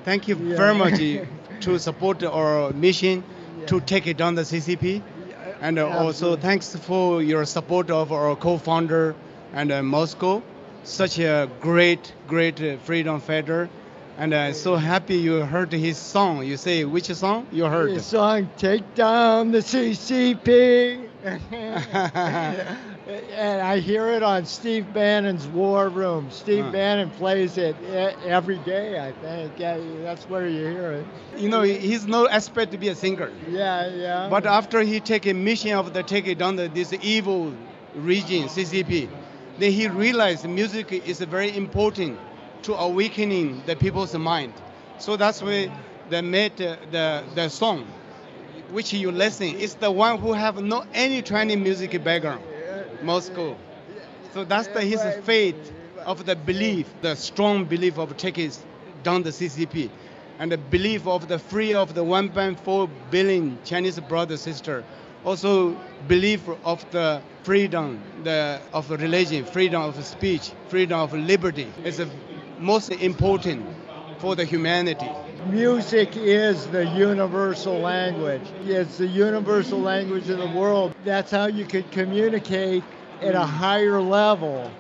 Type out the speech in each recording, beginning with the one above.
Thank you very much to support our mission to take it down the CCP. And also thanks for your support of our co-founder and Moscow, such a great freedom fighter. And I'm so happy you heard his song. You say which song you heard? His song, Take Down the CCP. And I hear it on Steve Bannon's War Room. Steve Bannon plays it every day, I think. Yeah, that's where you hear it. You know, he's no expert to be a singer. Yeah. But after he take a mission of the take down this evil regime, CCP, then he realized music is very important to awakening the people's mind. So that's why they made the song, which you listen. It's the one who have no any Chinese music background, Moscow. So that's his faith of the belief, the strong belief of taking down the CCP, and the belief of the free of the 1.4 billion Chinese brother sister. Also belief of the freedom of religion, freedom of speech, freedom of liberty is most important for the humanity. Music is the universal language. It's the universal language of the world. That's how you could communicate at a higher level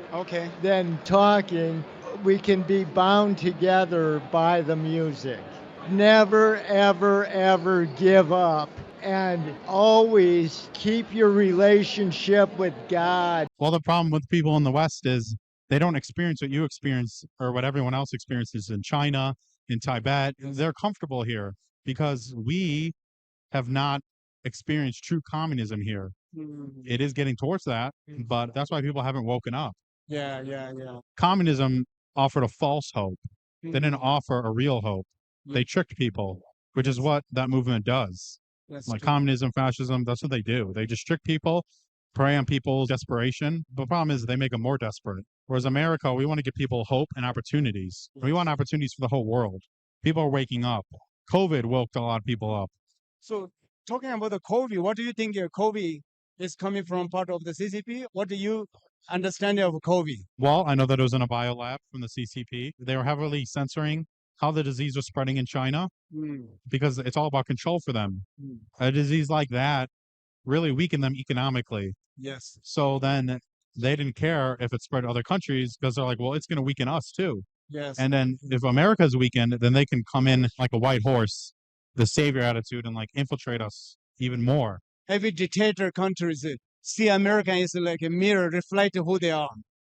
than talking. We can be bound together by the music. Never, ever, ever give up. And always keep your relationship with God. Well, the problem with people in the West is they don't experience what you experience or what everyone else experiences in China, in Tibet. They're comfortable here because we have not experienced true communism here. It is getting towards that, but that's why people haven't woken up. Yeah. Communism offered a false hope. They didn't offer a real hope. They tricked people, which is what that movement does. Like communism, fascism, that's what they do. They just trick people, prey on people's desperation. The problem is they make them more desperate. Whereas America, we want to give people hope and opportunities. We want opportunities for the whole world. People are waking up. COVID woke a lot of people up. So talking about the COVID, what do you think COVID is coming from part of the CCP? What do you understand of COVID? Well, I know that it was in a biolab from the CCP. They were heavily censoring how the disease was spreading in China because it's all about control for them. A disease like that really weakened them economically. Yes. So then they didn't care if it spread to other countries because they're like, well, it's going to weaken us too. Yes. And then if America's weakened, then they can come in like a white horse, the savior attitude, and like infiltrate us even more. Every dictator countries see America is like a mirror reflecting who they are.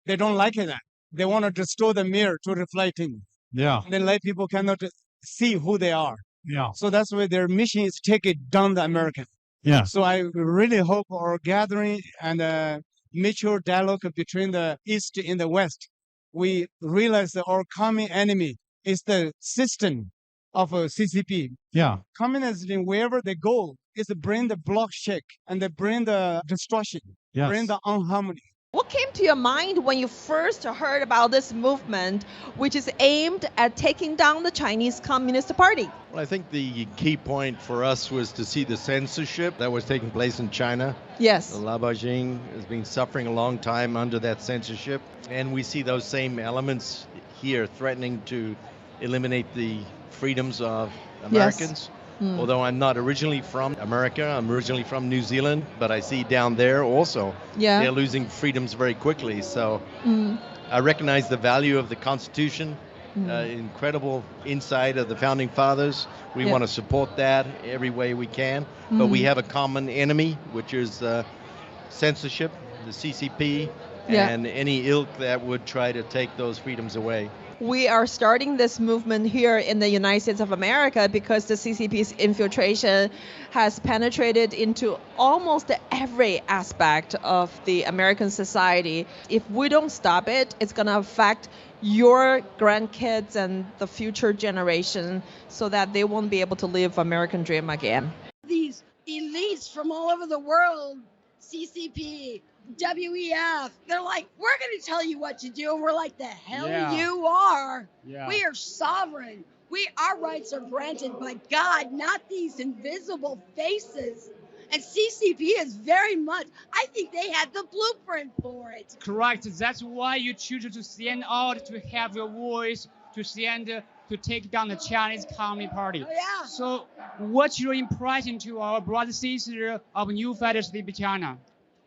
They don't like that. They want to destroy the mirror to reflecting. Yeah. And then like people cannot see who they are. Yeah. So that's why their mission is take it down the American. Yeah. So I really hope our gathering and mutual dialogue between the East and the West, we realize that our common enemy is the system of CCP. Yeah. Communism, wherever they go, is to bring the block shake and they bring the destruction, bring the unharmony. What came to your mind when you first heard about this movement, which is aimed at taking down the Chinese Communist Party? Well, I think the key point for us was to see the censorship that was taking place in China. Yes. La Beijing has been suffering a long time under that censorship. And we see those same elements here threatening to eliminate the freedoms of Americans. Yes. Although I'm not originally from America, I'm originally from New Zealand, but I see down there also they're losing freedoms very quickly. So I recognize the value of the Constitution, incredible insight of the Founding Fathers. We want to support that every way we can, but we have a common enemy, which is censorship, the CCP, and any ilk that would try to take those freedoms away. We are starting this movement here in the United States of America because the CCP's infiltration has penetrated into almost every aspect of the American society. If we don't stop it, it's going to affect your grandkids and the future generation so that they won't be able to live American dream again. These elites from all over the world, CCP, WEF, they're like, we're going to tell you what to do. And we're like, the hell you are. Yeah. We are sovereign. Our rights are granted by God, not these invisible faces. And CCP is very much, I think they had the blueprint for it. Correct. That's why you choose to stand out, to have your voice, to stand to take down the Chinese Communist Party. Oh, yeah. So what's your impression to our brothers and sisters of New Federation China?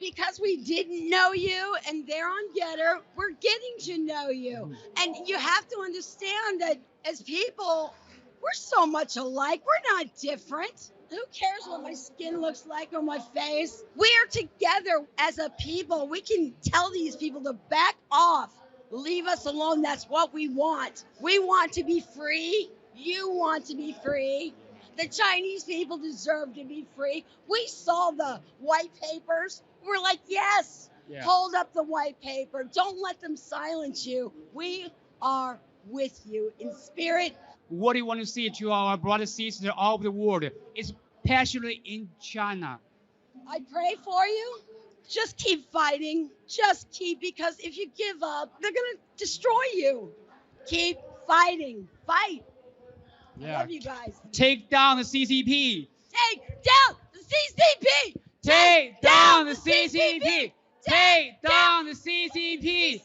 Because we didn't know you and they're on Getter, we're getting to know you. And you have to understand that as people, we're so much alike. We're not different. Who cares what my skin looks like or my face? We're together as a people. We can tell these people to back off. Leave us alone. That's what we want. We want to be free. You want to be free. The Chinese people deserve to be free. We saw the white papers. We're like, yes, hold up the white paper. Don't let them silence you. We are with you in spirit. What do you want to say to our brothers and sisters all over the world, especially in China? I pray for you. Just keep fighting. Just keep, because if you give up, they're going to destroy you. Keep fighting. Fight. I love you guys. Take down the CCP. Take down the CCP. Take down the CCP. Take down the CCP.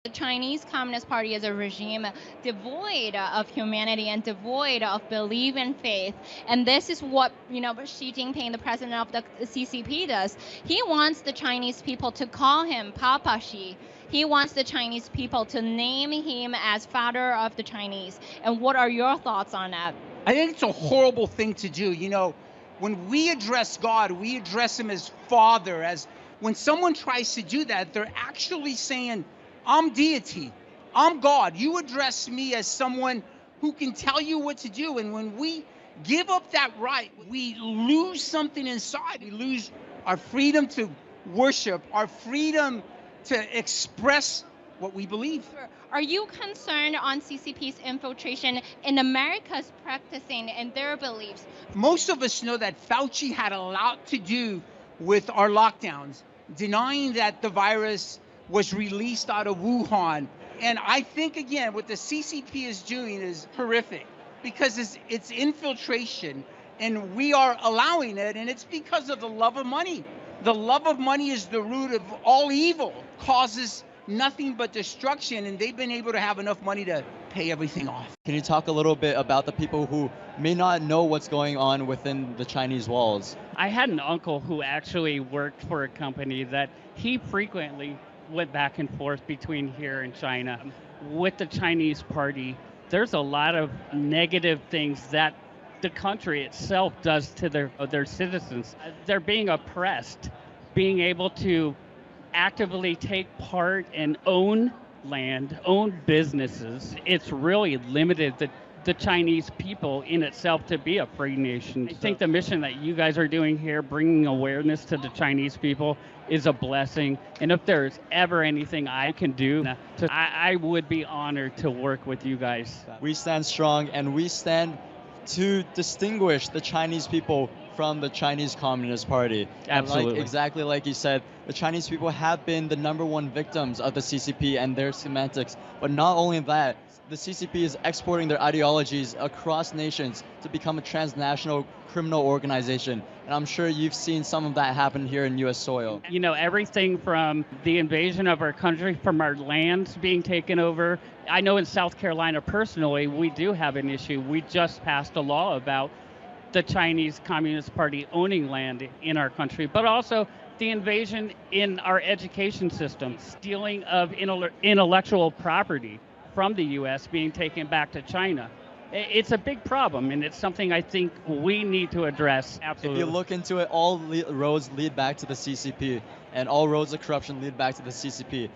The Chinese Communist Party is a regime devoid of humanity and devoid of belief and faith. And this is what, Xi Jinping, the president of the CCP, does. He wants the Chinese people to call him Papa Xi. He wants the Chinese people to name him as father of the Chinese. And what are your thoughts on that? I think it's a horrible thing to do. When we address God, we address him as Father. As when someone tries to do that, they're actually saying, I'm deity, I'm God. You address me as someone who can tell you what to do. And when we give up that right, we lose something inside. We lose our freedom to worship, our freedom to express what we believe. Are you concerned on CCP's infiltration in America's practicing and their beliefs? Most of us know that Fauci had a lot to do with our lockdowns, denying that the virus was released out of Wuhan. And I think, again, what the CCP is doing is horrific because it's infiltration and we are allowing it, and it's because of the love of money. The love of money is the root of all evil, causes nothing but destruction, and they've been able to have enough money to pay everything off. Can you talk a little bit about the people who may not know what's going on within the Chinese walls? I had an uncle who actually worked for a company that he frequently went back and forth between here and China. With the Chinese party, there's a lot of negative things that the country itself does to their citizens. They're being oppressed, being able to actively take part and own land, own businesses. It's really limited the Chinese people in itself to be a free nation. I think the mission that you guys are doing here, bringing awareness to the Chinese people, is a blessing. And if there's ever anything I can do, I would be honored to work with you guys. We stand strong, and we stand to distinguish the Chinese people from the Chinese Communist Party. Absolutely. Exactly like you said, the Chinese people have been the #1 victims of the CCP and their semantics. But not only that, the CCP is exporting their ideologies across nations to become a transnational criminal organization. And I'm sure you've seen some of that happen here in U.S. soil. Everything from the invasion of our country, from our lands being taken over. I know in South Carolina personally, we do have an issue. We just passed a law about the Chinese Communist Party owning land in our country, but also the invasion in our education system, stealing of intellectual property from the U.S. being taken back to China. It's a big problem, and it's something I think we need to address. Absolutely. If you look into it, all roads lead back to the CCP, and all roads of corruption lead back to the CCP.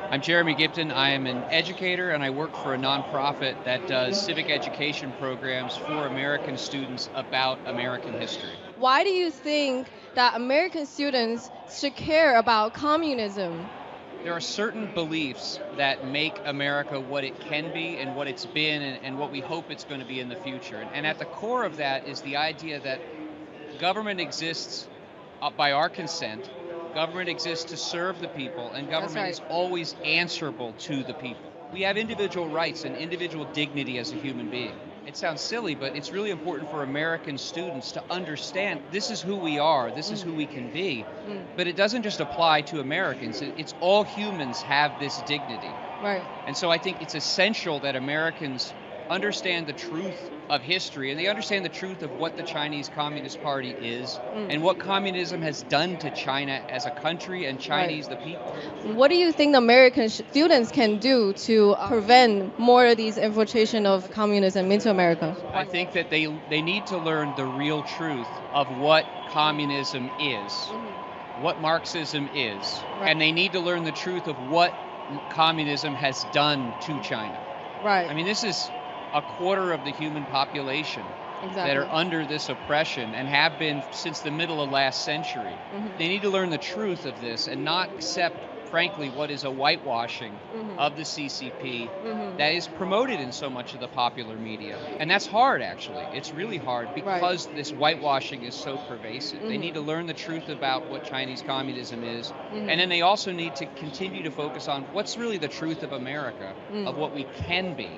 I'm Jeremy Gipton. I am an educator, and I work for a nonprofit that does civic education programs for American students about American history. Why do you think that American students should care about communism? There are certain beliefs that make America what it can be and what it's been and what we hope it's going to be in the future. And at the core of that is the idea that government exists by our consent. Government exists to serve the people, and government is always answerable to the people. We have individual rights and individual dignity as a human being. It sounds silly, but it's really important for American students to understand this is who we are, this is who we can be. But it doesn't just apply to Americans. It's all humans have this dignity. Right. And so I think it's essential that Americans understand the truth of history, and they understand the truth of what the Chinese Communist Party is and what communism has done to China as a country and Chinese the people. What do you think American students can do to prevent more of these infiltration of communism into America? I think that they need to learn the real truth of what communism is, what Marxism is, and they need to learn the truth of what communism has done to China. Right. I mean, this is a quarter of the human population that are under this oppression and have been since the middle of last century. They need to learn the truth of this and not accept, frankly, what is a whitewashing of the CCP that is promoted in so much of the popular media. And that's hard, actually. It's really hard because this whitewashing is so pervasive. They need to learn the truth about what Chinese communism is. And then they also need to continue to focus on what's really the truth of America, of what we can be.